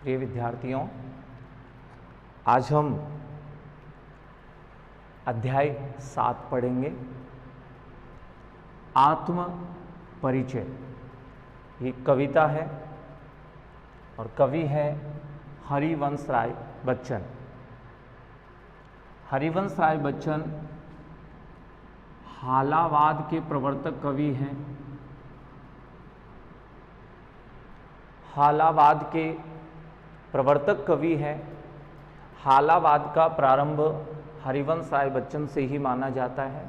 प्रिय विद्यार्थियों, आज हम अध्याय 7 पढ़ेंगे। आत्म परिचय। ये कविता है और कवि है हरिवंश राय बच्चन। हरिवंश राय बच्चन हालावाद के प्रवर्तक कवि हैं। हालावाद के प्रवर्तक कवि हैं। हालावाद का प्रारंभ हरिवंश राय बच्चन से ही माना जाता है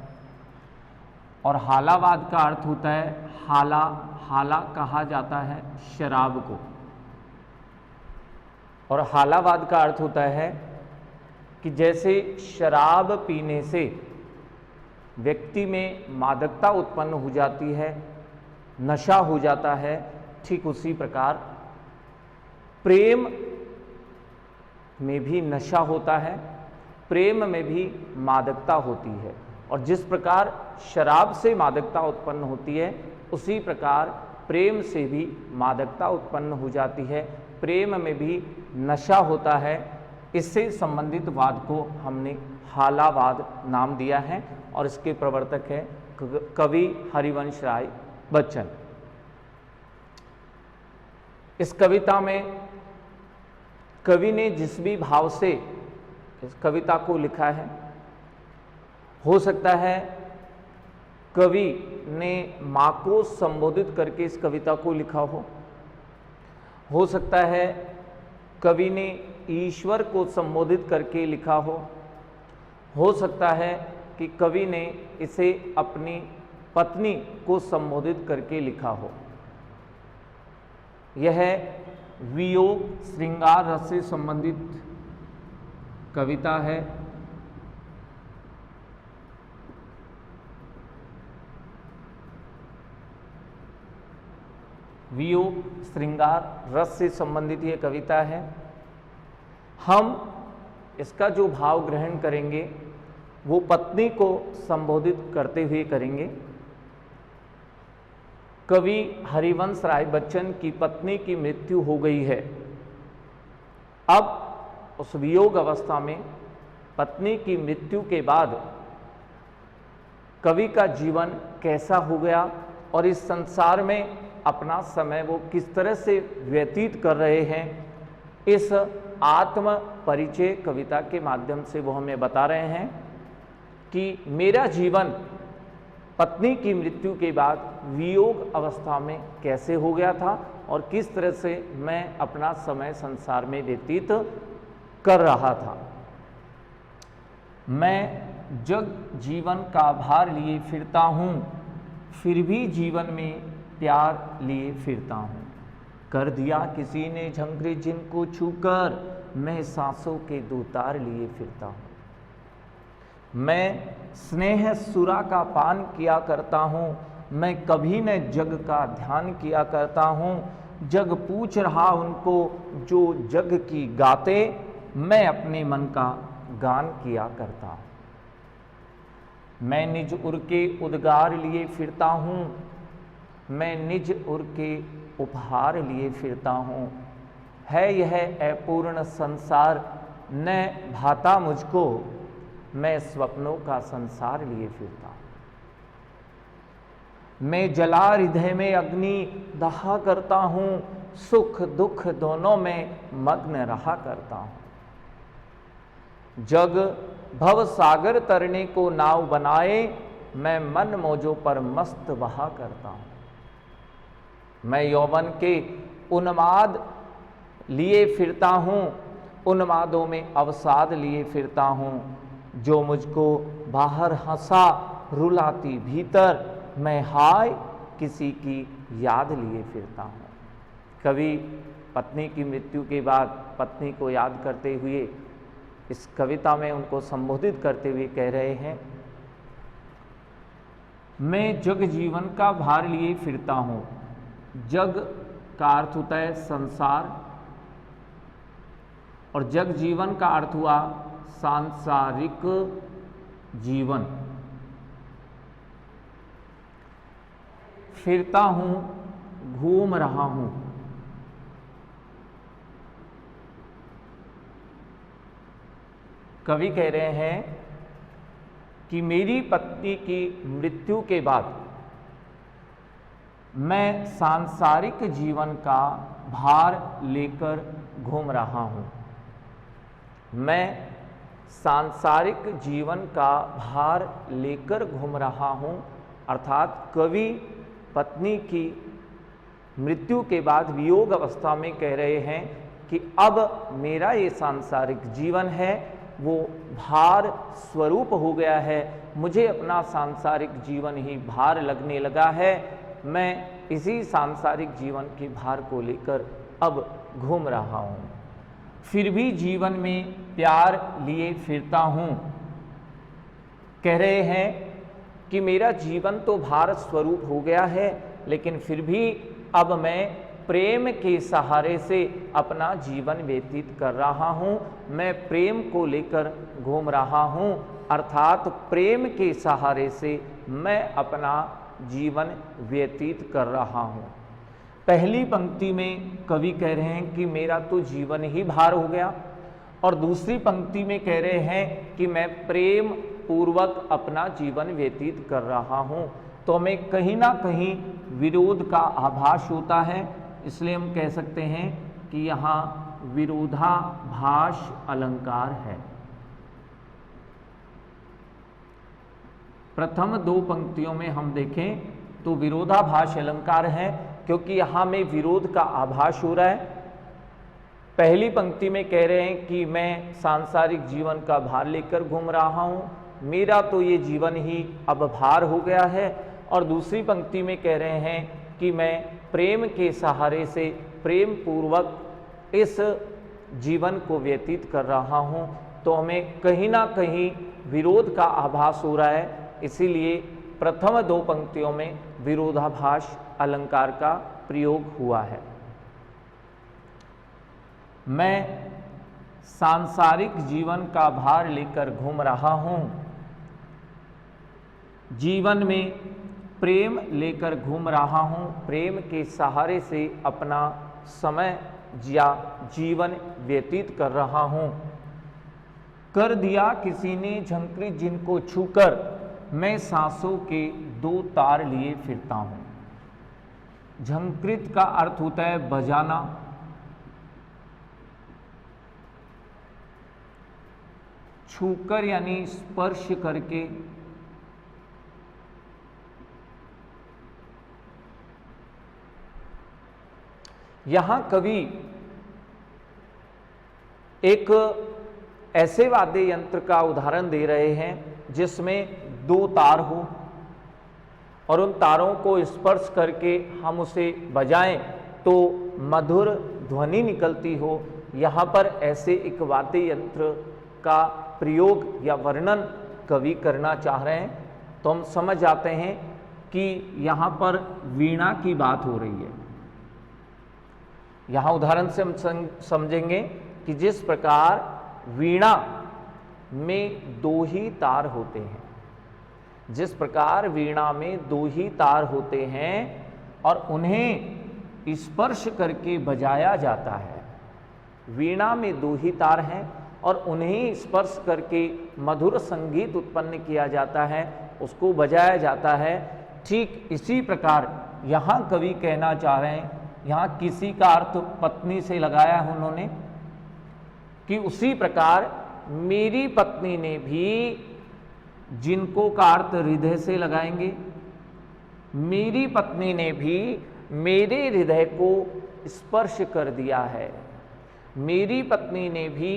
और हालावाद का अर्थ होता है हाला कहा जाता है शराब को, और हालावाद का अर्थ होता है कि जैसे शराब पीने से व्यक्ति में मादकता उत्पन्न हो जाती है, नशा हो जाता है, ठीक उसी प्रकार प्रेम में भी नशा होता है, प्रेम में भी मादकता होती है। और जिस प्रकार शराब से मादकता उत्पन्न होती है, उसी प्रकार प्रेम से भी मादकता उत्पन्न हो जाती है, प्रेम में भी नशा होता है। इससे संबंधित वाद को हमने हालावाद नाम दिया है और इसके प्रवर्तक है कवि हरिवंश राय बच्चन। इस कविता में कवि ने जिस भी भाव से इस कविता को लिखा है, हो सकता है कवि ने माँ को संबोधित करके इस कविता को लिखा हो सकता है कवि ने ईश्वर को संबोधित करके लिखा हो सकता है कि कवि ने इसे अपनी पत्नी को संबोधित करके लिखा हो। यह वियोग श्रृंगार रस से संबंधित कविता है। वियोग श्रृंगार रस से संबंधित यह कविता है। हम इसका जो भाव ग्रहण करेंगे वो पत्नी को संबोधित करते हुए करेंगे। कवि हरिवंश राय बच्चन की पत्नी की मृत्यु हो गई है। अब उस वियोग अवस्था में पत्नी की मृत्यु के बाद कवि का जीवन कैसा हो गया और इस संसार में अपना समय वो किस तरह से व्यतीत कर रहे हैं, इस आत्म परिचय कविता के माध्यम से वो हमें बता रहे हैं कि मेरा जीवन पत्नी की मृत्यु के बाद वियोग अवस्था में कैसे हो गया था और किस तरह से मैं अपना समय संसार में व्यतीत कर रहा था। मैं जग जीवन का भार लिए फिरता हूँ, फिर भी जीवन में प्यार लिए फिरता हूँ। कर दिया किसी ने झंखरी जिनको छूकर, मैं सांसों के दो तार लिए फिरता हूँ। मैं स्नेह सुरा का पान किया करता हूँ, मैं कभी न जग का ध्यान किया करता हूँ। जग पूछ रहा उनको जो जग की गाते, मैं अपने मन का गान किया करता हूँ। मैं निज उर के उद्गार लिए फिरता हूँ, मैं निज उर के उपहार लिए फिरता हूँ। है यह अपूर्ण संसार न भाता मुझको, मैं स्वप्नों का संसार लिए फिरता हूँ। मैं जला हृदय में अग्नि दहा करता हूँ, सुख दुख दोनों में मग्न रहा करता हूँ। जग भव सागर तरने को नाव बनाए, मैं मन मौजों पर मस्त बहा करता हूँ। मैं यौवन के उन्माद लिए फिरता हूँ, उन्मादों में अवसाद लिए फिरता हूँ। जो मुझको बाहर हंसा रुलाती भीतर, मैं हाय किसी की याद लिए फिरता हूँ। कवि पत्नी की मृत्यु के बाद पत्नी को याद करते हुए इस कविता में उनको संबोधित करते हुए कह रहे हैं, मैं जग जीवन का भार लिए फिरता हूँ। जग का अर्थ होता है संसार और जग जीवन का अर्थ हुआ सांसारिक जीवन। फिरता हूँ, घूम रहा हूँ। कवि कह रहे हैं कि मेरी पत्नी की मृत्यु के बाद मैं सांसारिक जीवन का भार लेकर घूम रहा हूँ। मैं सांसारिक जीवन का भार लेकर घूम रहा हूँ, अर्थात कवि पत्नी की मृत्यु के बाद वियोग अवस्था में कह रहे हैं कि अब मेरा ये सांसारिक जीवन है वो भार स्वरूप हो गया है, मुझे अपना सांसारिक जीवन ही भार लगने लगा है। मैं इसी सांसारिक जीवन के भार को लेकर अब घूम रहा हूँ, फिर भी जीवन में प्यार लिए फिरता हूँ। कह रहे हैं कि मेरा जीवन तो भार स्वरूप हो गया है, लेकिन फिर भी अब मैं प्रेम के सहारे से अपना जीवन व्यतीत कर रहा हूँ। मैं प्रेम को लेकर घूम रहा हूँ, अर्थात प्रेम के सहारे से मैं अपना जीवन व्यतीत कर रहा हूँ। पहली पंक्ति में कवि कह रहे हैं कि मेरा तो जीवन ही भार हो गया, और दूसरी पंक्ति में कह रहे हैं कि मैं प्रेम पूर्वक अपना जीवन व्यतीत कर रहा हूँ। तो हमें कहीं ना कहीं विरोध का आभास होता है, इसलिए हम कह सकते हैं कि यहाँ विरोधाभास अलंकार है। प्रथम दो पंक्तियों में हम देखें तो विरोधाभास अलंकार है, क्योंकि यहाँ में विरोध का आभास हो रहा है। पहली पंक्ति में कह रहे हैं कि मैं सांसारिक जीवन का भार लेकर घूम रहा हूँ, मेरा तो ये जीवन ही अब भार हो गया है। और दूसरी पंक्ति में कह रहे हैं कि मैं प्रेम के सहारे से प्रेम पूर्वक इस जीवन को व्यतीत कर रहा हूँ। तो हमें कहीं ना कहीं विरोध का आभास हो रहा है, इसीलिए प्रथम दो पंक्तियों में विरोधाभास अलंकार का प्रयोग हुआ है। मैं सांसारिक जीवन का भार लेकर घूम रहा हूँ, जीवन में प्रेम लेकर घूम रहा हूँ, प्रेम के सहारे से अपना समय या जीवन व्यतीत कर रहा हूँ। कर दिया किसी ने झंकृत जिनको छूकर, मैं सांसों के दो तार लिए फिरता हूँ। झंकृत का अर्थ होता है बजाना, छूकर यानी स्पर्श करके, यहां कवि एक ऐसे वाद्य यंत्र का उदाहरण दे रहे हैं जिसमें दो तार हो और उन तारों को स्पर्श करके हम उसे बजाएं तो मधुर ध्वनि निकलती हो। यहाँ पर ऐसे एक वाद्य यंत्र का प्रयोग या वर्णन कवि करना चाह रहे हैं, तो हम समझ जाते हैं कि यहाँ पर वीणा की बात हो रही है। यहाँ उदाहरण से हम समझेंगे कि जिस प्रकार वीणा में दो ही तार होते हैं, जिस प्रकार वीणा में दो ही तार होते हैं और उन्हें स्पर्श करके बजाया जाता है। वीणा में दो ही तार हैं और उन्हें स्पर्श करके मधुर संगीत उत्पन्न किया जाता है, उसको बजाया जाता है। ठीक इसी प्रकार यहाँ कवि कहना चाह रहे हैं, यहाँ किसी का अर्थ पत्नी से लगाया है उन्होंने, कि उसी प्रकार मेरी पत्नी ने भी, जिनको का अर्थ हृदय से लगाएंगे, मेरी पत्नी ने भी मेरे हृदय को स्पर्श कर दिया है, मेरी पत्नी ने भी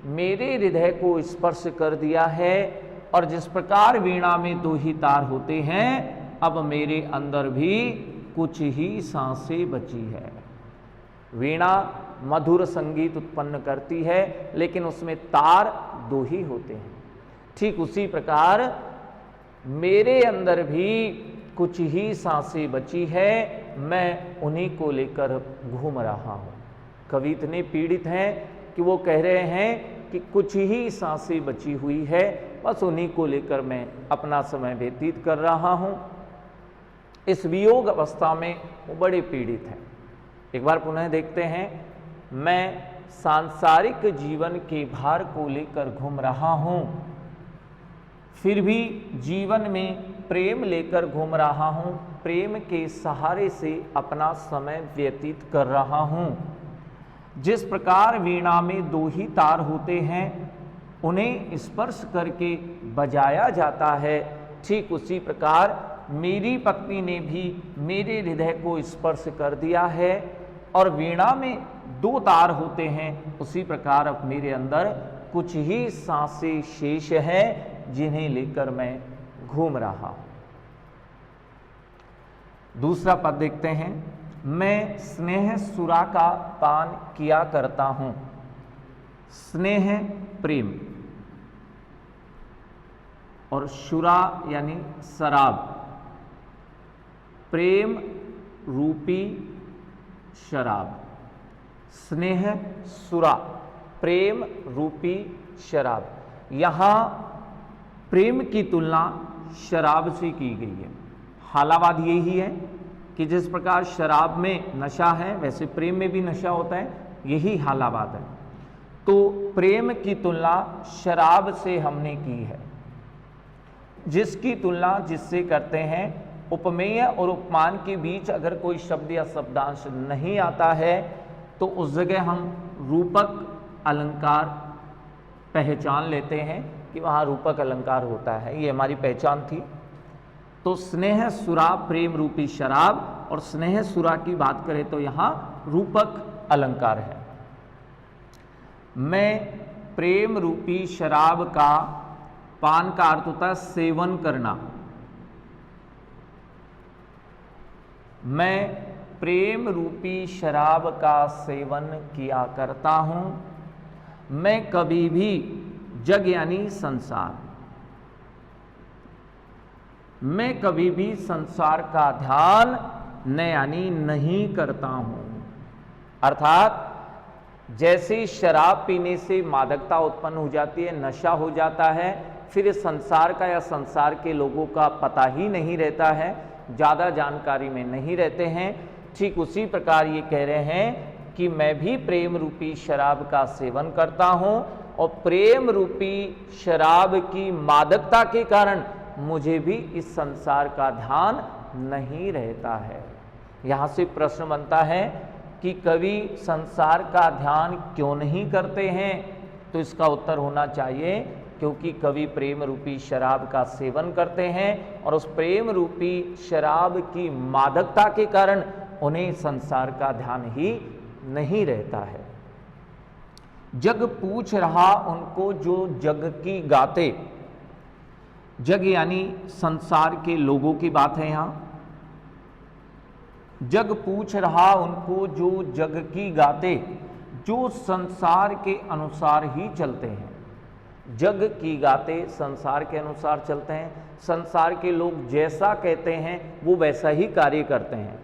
मेरे हृदय को स्पर्श कर दिया है। और जिस प्रकार वीणा में दो ही तार होते हैं, अब मेरे अंदर भी कुछ ही सांसें बची है। वीणा मधुर संगीत उत्पन्न करती है, लेकिन उसमें तार दो ही होते हैं। ठीक उसी प्रकार मेरे अंदर भी कुछ ही सांसें बची है, मैं उन्हीं को लेकर घूम रहा हूँ। कवि इतने पीड़ित हैं कि वो कह रहे हैं कि कुछ ही सांसें बची हुई है, बस उन्हीं को लेकर मैं अपना समय व्यतीत कर रहा हूँ। इस वियोग अवस्था में वो बड़े पीड़ित हैं। एक बार पुनः देखते हैं, मैं सांसारिक जीवन के भार को लेकर घूम रहा हूँ, फिर भी जीवन में प्रेम लेकर घूम रहा हूँ, प्रेम के सहारे से अपना समय व्यतीत कर रहा हूँ। जिस प्रकार वीणा में दो ही तार होते हैं, उन्हें स्पर्श करके बजाया जाता है, ठीक उसी प्रकार मेरी पत्नी ने भी मेरे हृदय को स्पर्श कर दिया है। और वीणा में दो तार होते हैं, उसी प्रकार अब मेरे अंदर कुछ ही सांसें शेष हैं जिन्हें लेकर मैं घूम रहा हूं। दूसरा पद देखते हैं। मैं स्नेह सुरा का पान किया करता हूं। स्नेह प्रेम और शुरा यानी शराब, प्रेम रूपी शराब। स्नेह सुरा, प्रेम रूपी शराब। यहां प्रेम की तुलना शराब से की गई है। हालाबाद यही है कि जिस प्रकार शराब में नशा है, वैसे प्रेम में भी नशा होता है, यही हालाबाद है। तो प्रेम की तुलना शराब से हमने की है। जिसकी तुलना जिससे करते हैं, उपमेय और उपमान के बीच अगर कोई शब्द या शब्दांश नहीं आता है तो उस जगह हम रूपक अलंकार पहचान लेते हैं कि वहाँ रूपक अलंकार होता है। ये हमारी पहचान थी। तो स्नेह सुरा प्रेम रूपी शराब, और स्नेह सुरा की बात करें तो यहाँ रूपक अलंकार है। मैं प्रेम रूपी शराब का, पान का अर्थ होता है सेवन करना। मैं प्रेम रूपी शराब का सेवन किया करता हूं। मैं कभी भी जग यानी संसार, मैं कभी भी संसार का ध्यान न यानी नहीं करता हूं। अर्थात जैसे शराब पीने से मादकता उत्पन्न हो जाती है, नशा हो जाता है, फिर इस संसार का या संसार के लोगों का पता ही नहीं रहता है, ज़्यादा जानकारी में नहीं रहते हैं, ठीक उसी प्रकार ये कह रहे हैं कि मैं भी प्रेम रूपी शराब का सेवन करता हूँ, और प्रेम रूपी शराब की मादकता के कारण मुझे भी इस संसार का ध्यान नहीं रहता है। यहाँ से प्रश्न बनता है कि कवि संसार का ध्यान क्यों नहीं करते हैं? तो इसका उत्तर होना चाहिए क्योंकि कवि प्रेम रूपी शराब का सेवन करते हैं, और उस प्रेम रूपी शराब की मादकता के कारण उन्हें संसार का ध्यान ही नहीं रहता है। जग पूछ रहा उनको जो जग की गाते, जग यानी संसार के लोगों की बात है यहाँ। जग पूछ रहा उनको जो जग की गाते, जो संसार के अनुसार ही चलते हैं। जग की गाते संसार के अनुसार चलते हैं, संसार के लोग जैसा कहते हैं वो वैसा ही कार्य करते हैं।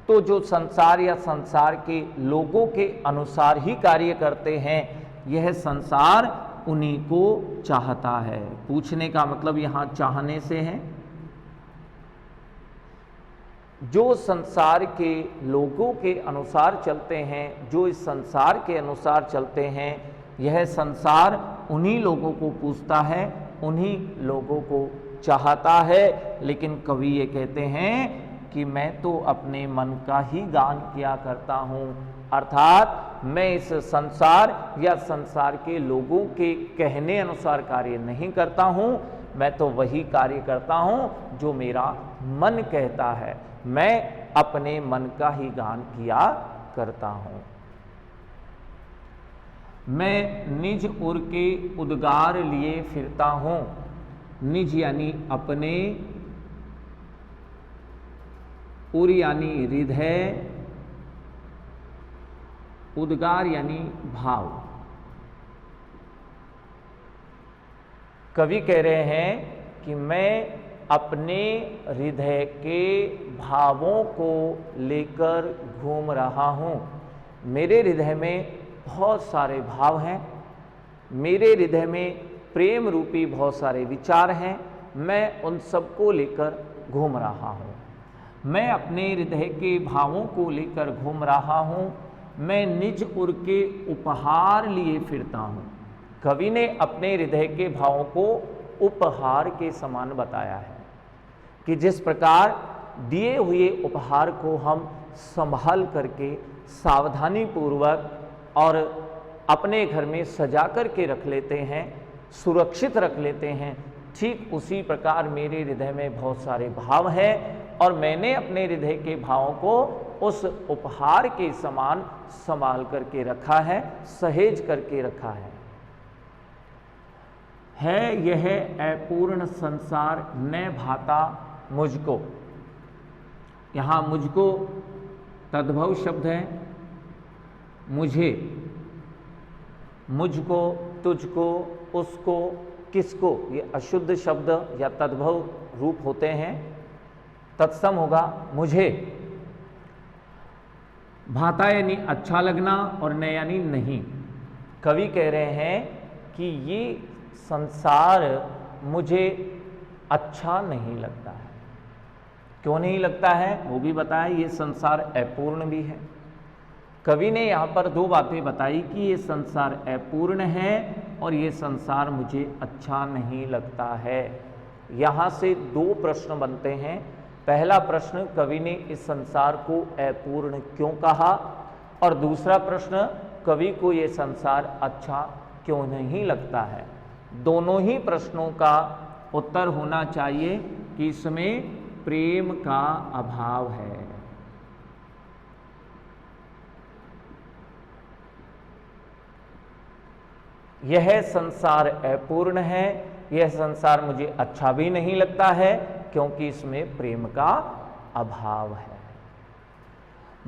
तो जो संसार या संसार के लोगों के अनुसार ही कार्य करते हैं, यह संसार उन्हीं को चाहता है। पूछने का मतलब यहाँ चाहने से है। जो संसार के लोगों के अनुसार चलते हैं, जो इस संसार के अनुसार चलते हैं, यह संसार उन्हीं लोगों को पूछता है, उन्हीं लोगों को चाहता है। लेकिन कवि ये कहते हैं कि मैं तो अपने मन का ही गान किया करता हूँ, अर्थात मैं इस संसार या संसार के लोगों के कहने अनुसार कार्य नहीं करता हूँ, मैं तो वही कार्य करता हूँ जो मेरा मन कहता है। मैं अपने मन का ही गान किया करता हूँ। मैं निज उर के उद्गार लिए फिरता हूँ। निज यानी अपने, उर यानी हृदय, उद्गार यानी भाव। कवि कह रहे हैं कि मैं अपने हृदय के भावों को लेकर घूम रहा हूँ। मेरे हृदय में बहुत सारे भाव हैं, मेरे हृदय में प्रेम रूपी बहुत सारे विचार हैं, मैं उन सबको लेकर घूम रहा हूँ। मैं अपने हृदय के भावों को लेकर घूम रहा हूँ। मैं निज उर के उपहार लिए फिरता हूँ। कवि ने अपने हृदय के भावों को उपहार के समान बताया है कि जिस प्रकार दिए हुए उपहार को हम संभाल करके सावधानी पूर्वक और अपने घर में सजा करके रख लेते हैं, सुरक्षित रख लेते हैं, ठीक उसी प्रकार मेरे हृदय में बहुत सारे भाव हैं और मैंने अपने हृदय के भावों को उस उपहार के समान संभाल करके रखा है, सहेज करके रखा है। यह अपूर्ण संसार न भाता मुझको। यहाँ मुझको तद्भव शब्द है, मुझे, मुझको, तुझको, उसको, किसको, ये अशुद्ध शब्द या तद्भव रूप होते हैं। तत्सम होगा मुझे। भाता यानी अच्छा लगना और न यानी नहीं। कवि कह रहे हैं कि ये संसार मुझे अच्छा नहीं लगता है। क्यों नहीं लगता है वो भी बताया, ये संसार अपूर्ण भी है। कवि ने यहाँ पर दो बातें बताई कि ये संसार अपूर्ण है और ये संसार मुझे अच्छा नहीं लगता है। यहाँ से दो प्रश्न बनते हैं। पहला प्रश्न, कवि ने इस संसार को अपूर्ण क्यों कहा, और दूसरा प्रश्न, कवि को ये संसार अच्छा क्यों नहीं लगता है। दोनों ही प्रश्नों का उत्तर होना चाहिए कि इसमें प्रेम का अभाव है। यह संसार अपूर्ण है, यह संसार मुझे अच्छा भी नहीं लगता है क्योंकि इसमें प्रेम का अभाव है।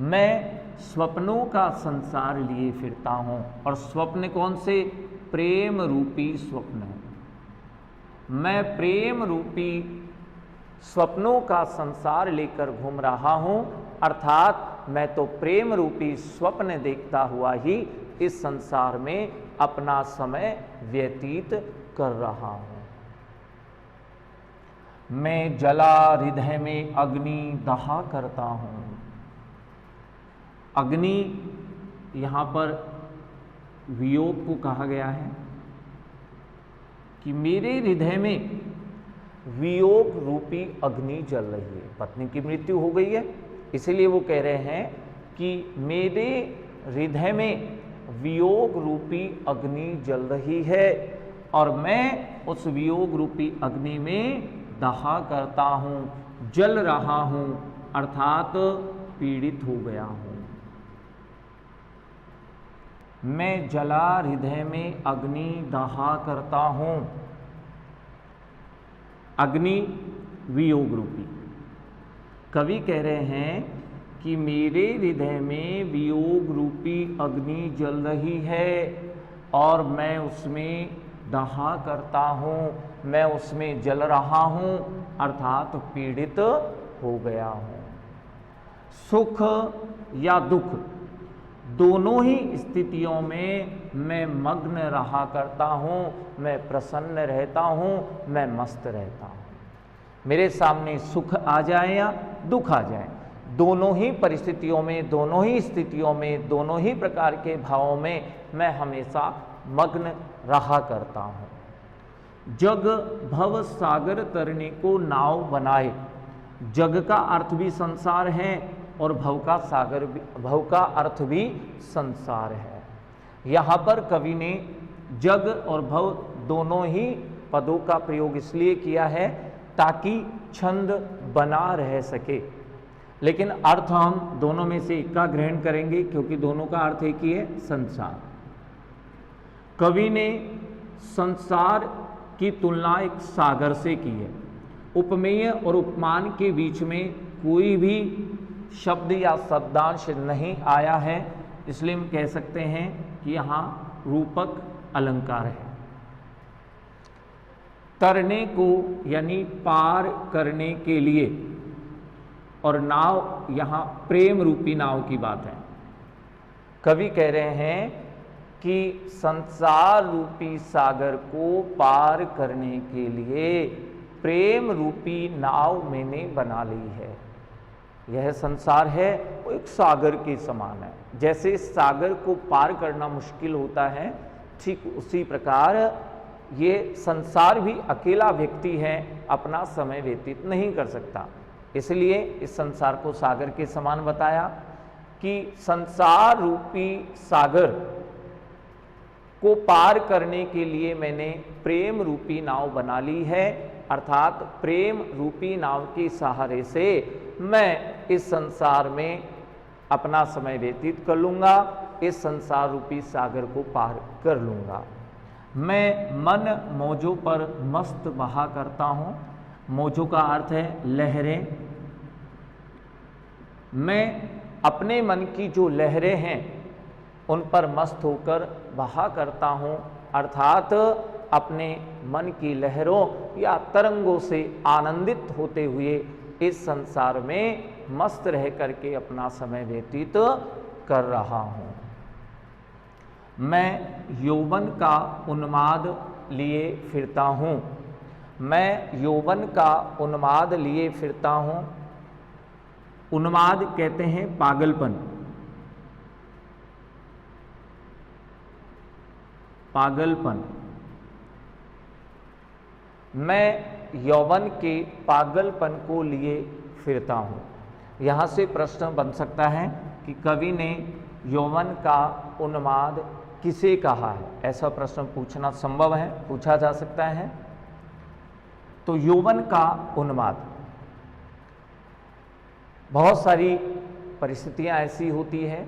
मैं स्वप्नों का संसार लिए फिरता हूं, और स्वप्न कौन से? प्रेम रूपी स्वप्न है। मैं प्रेम रूपी स्वप्नों का संसार लेकर घूम रहा हूं, अर्थात मैं तो प्रेम रूपी स्वप्न देखता हुआ ही इस संसार में अपना समय व्यतीत कर रहा हूं। मैं जला हृदय में अग्नि दहा करता हूं। अग्नि यहां पर वियोग को कहा गया है कि मेरे हृदय में वियोग रूपी अग्नि जल रही है। पत्नी की मृत्यु हो गई है, इसलिए वो कह रहे हैं कि मेरे हृदय में वियोग रूपी अग्नि जल रही है और मैं उस वियोग रूपी अग्नि में दहा करता हूं, जल रहा हूं, अर्थात पीड़ित हो गया हूं। मैं जला हृदय में अग्नि दहा करता हूं। अग्नि वियोग रूपी। कवि कह रहे हैं कि मेरे हृदय में वियोग रूपी अग्नि जल रही है और मैं उसमें दहा करता हूं, मैं उसमें जल रहा हूं, अर्थात पीड़ित हो गया हूं। सुख या दुख दोनों ही स्थितियों में मैं मग्न रहा करता हूं, मैं प्रसन्न रहता हूं, मैं मस्त रहता हूं। मेरे सामने सुख आ जाए या दुख आ जाए, दोनों ही परिस्थितियों में, दोनों ही स्थितियों में, दोनों ही प्रकार के भावों में मैं हमेशा मग्न रहा करता हूं। जग भव सागर तरने को नाव बनाए। जग का अर्थ भी संसार है और भव का सागर भी, भव का अर्थ भी संसार है। यहाँ पर कवि ने जग और भव दोनों ही पदों का प्रयोग इसलिए किया है ताकि छंद बना रह सके, लेकिन अर्थ हम दोनों में से एक का ग्रहण करेंगे क्योंकि दोनों का अर्थ एक ही है, संसार। कवि ने संसार की तुलना एक सागर से की है। उपमेय और उपमान के बीच में कोई भी शब्द या शब्दांश नहीं आया है, इसलिए हम कह सकते हैं कि यहाँ रूपक अलंकार है। तरने को यानी पार करने के लिए, और नाव यहाँ प्रेम रूपी नाव की बात है। कवि कह रहे हैं कि संसार रूपी सागर को पार करने के लिए प्रेम रूपी नाव मैंने बना ली है। यह संसार है, वो एक सागर के समान है। जैसे सागर को पार करना मुश्किल होता है, ठीक उसी प्रकार ये संसार भी अकेला व्यक्ति है अपना समय व्यतीत नहीं कर सकता। इसलिए इस संसार को सागर के समान बताया कि संसार रूपी सागर को पार करने के लिए मैंने प्रेम रूपी नाव बना ली है, अर्थात प्रेम रूपी नाव के सहारे से मैं इस संसार में अपना समय व्यतीत कर लूँगा, इस संसार रूपी सागर को पार कर लूँगा। मैं मन मौजों पर मस्त बहा करता हूँ। मौजों का अर्थ है लहरें। मैं अपने मन की जो लहरें हैं उन पर मस्त होकर बहा करता हूँ, अर्थात अपने मन की लहरों या तरंगों से आनंदित होते हुए इस संसार में मस्त रह करके अपना समय व्यतीत कर रहा हूँ। मैं यौवन का उन्माद लिए फिरता हूँ। मैं यौवन का उन्माद लिए फिरता हूँ। उन्माद कहते हैं पागलपन। पागलपन। मैं यौवन के पागलपन को लिए फिरता हूँ। यहाँ से प्रश्न बन सकता है कि कवि ने यौवन का उन्माद किसे कहा है, ऐसा प्रश्न पूछना संभव है, पूछा जा सकता है। तो यौवन का उन्माद, बहुत सारी परिस्थितियां ऐसी होती है,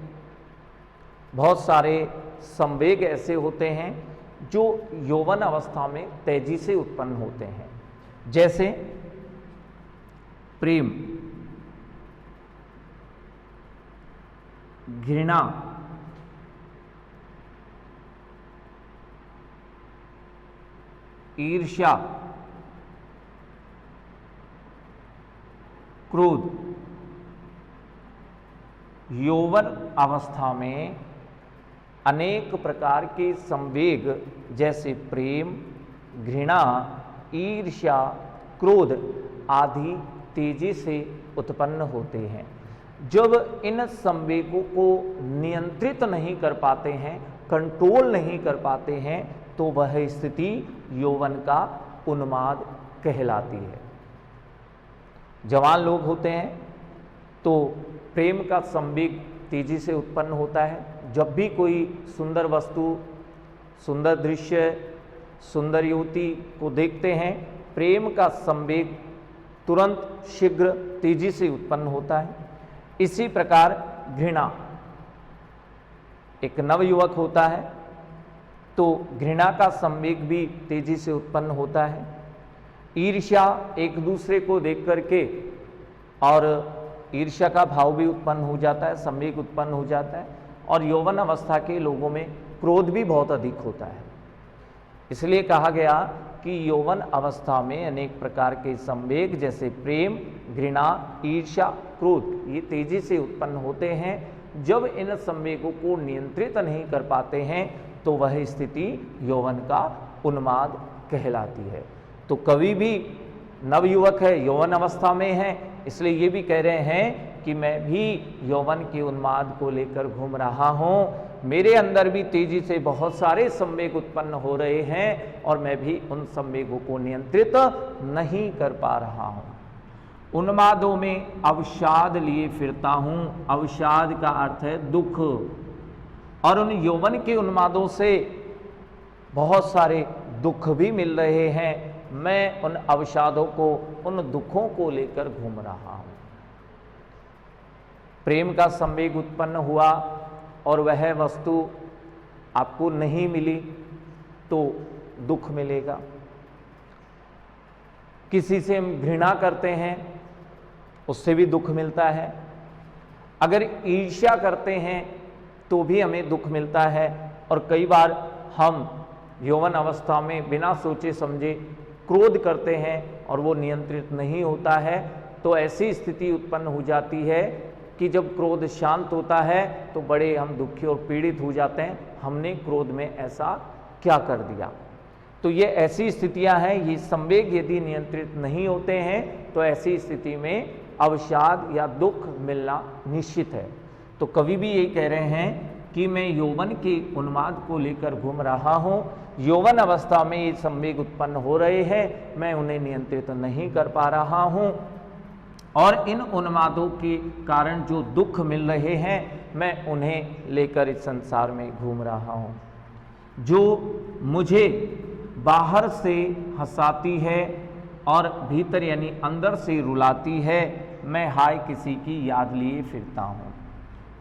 बहुत सारे संवेग ऐसे होते हैं जो यौवन अवस्था में तेजी से उत्पन्न होते हैं, जैसे प्रेम, घृणा, ईर्ष्या, क्रोध। यौवन अवस्था में अनेक प्रकार के संवेग जैसे प्रेम, घृणा, ईर्ष्या, क्रोध आदि तेजी से उत्पन्न होते हैं। जब इन संवेगों को नियंत्रित नहीं कर पाते हैं, कंट्रोल नहीं कर पाते हैं, तो वह स्थिति यौवन का उन्माद कहलाती है। जवान लोग होते हैं तो प्रेम का संवेग तेजी से उत्पन्न होता है। जब भी कोई सुंदर वस्तु, सुंदर दृश्य, सुंदर युवती को देखते हैं, प्रेम का संवेग तुरंत शीघ्र तेजी से उत्पन्न होता है। इसी प्रकार घृणा, एक नवयुवक होता है तो घृणा का संवेग भी तेजी से उत्पन्न होता है। ईर्ष्या, एक दूसरे को देख करके और ईर्ष्या का भाव भी उत्पन्न हो जाता है, संवेग उत्पन्न हो जाता है। और यौवन अवस्था के लोगों में क्रोध भी बहुत अधिक होता है। इसलिए कहा गया कि यौवन अवस्था में अनेक प्रकार के संवेग जैसे प्रेम, घृणा, ईर्ष्या, क्रोध ये तेजी से उत्पन्न होते हैं। जब इन संवेगों को नियंत्रित नहीं कर पाते हैं तो वह स्थिति यौवन का उन्माद कहलाती है। तो कवि भी नवयुवक है, यौवन अवस्था में है, इसलिए ये भी कह रहे हैं कि मैं भी यौवन के उन्माद को लेकर घूम रहा हूँ, मेरे अंदर भी तेजी से बहुत सारे संवेग उत्पन्न हो रहे हैं और मैं भी उन संवेगों को नियंत्रित नहीं कर पा रहा हूँ। उन्मादों में अवसाद लिए फिरता हूँ। अवसाद का अर्थ है दुख, और उन यौवन के उन्मादों से बहुत सारे दुख भी मिल रहे हैं। मैं उन अवसादों को, उन दुखों को लेकर घूम रहा हूँ। प्रेम का संवेग उत्पन्न हुआ और वह वस्तु आपको नहीं मिली तो दुख मिलेगा। किसी से हम घृणा करते हैं, उससे भी दुख मिलता है। अगर ईर्ष्या करते हैं तो भी हमें दुख मिलता है। और कई बार हम यौवन अवस्था में बिना सोचे समझे क्रोध करते हैं और वो नियंत्रित नहीं होता है, तो ऐसी स्थिति उत्पन्न हो जाती है कि जब क्रोध शांत होता है तो बड़े हम दुखी और पीड़ित हो जाते हैं, हमने क्रोध में ऐसा क्या कर दिया। तो ये ऐसी स्थितियां हैं, ये संवेग यदि नियंत्रित नहीं होते हैं तो ऐसी स्थिति में अवसाद या दुख मिलना निश्चित है। तो कवि भी यही कह रहे हैं कि मैं यौवन के उन्माद को लेकर घूम रहा हूँ, यौवन अवस्था में ये संवेग उत्पन्न हो रहे हैं, मैं उन्हें नियंत्रित नहीं कर पा रहा हूँ, और इन उन्मादों के कारण जो दुख मिल रहे हैं मैं उन्हें लेकर इस संसार में घूम रहा हूँ। जो मुझे बाहर से हंसाती है और भीतर यानी अंदर से रुलाती है, मैं हाय किसी की याद लिए फिरता हूँ।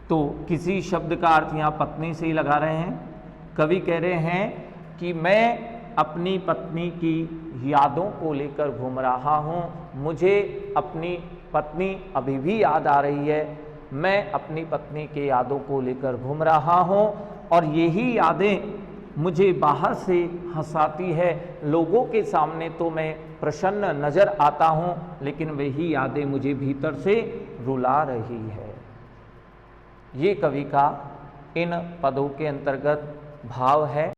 तो किसी शब्द का अर्थ यहाँ पत्नी से ही लगा रहे हैं। कवि कह रहे हैं कि मैं अपनी पत्नी की यादों को लेकर घूम रहा हूँ, मुझे अपनी पत्नी अभी भी याद आ रही है, मैं अपनी पत्नी के यादों को लेकर घूम रहा हूँ, और यही यादें मुझे बाहर से हंसाती है, लोगों के सामने तो मैं प्रसन्न नजर आता हूँ, लेकिन वही यादें मुझे भीतर से रुला रही है। ये कवि का इन पदों के अंतर्गत भाव है।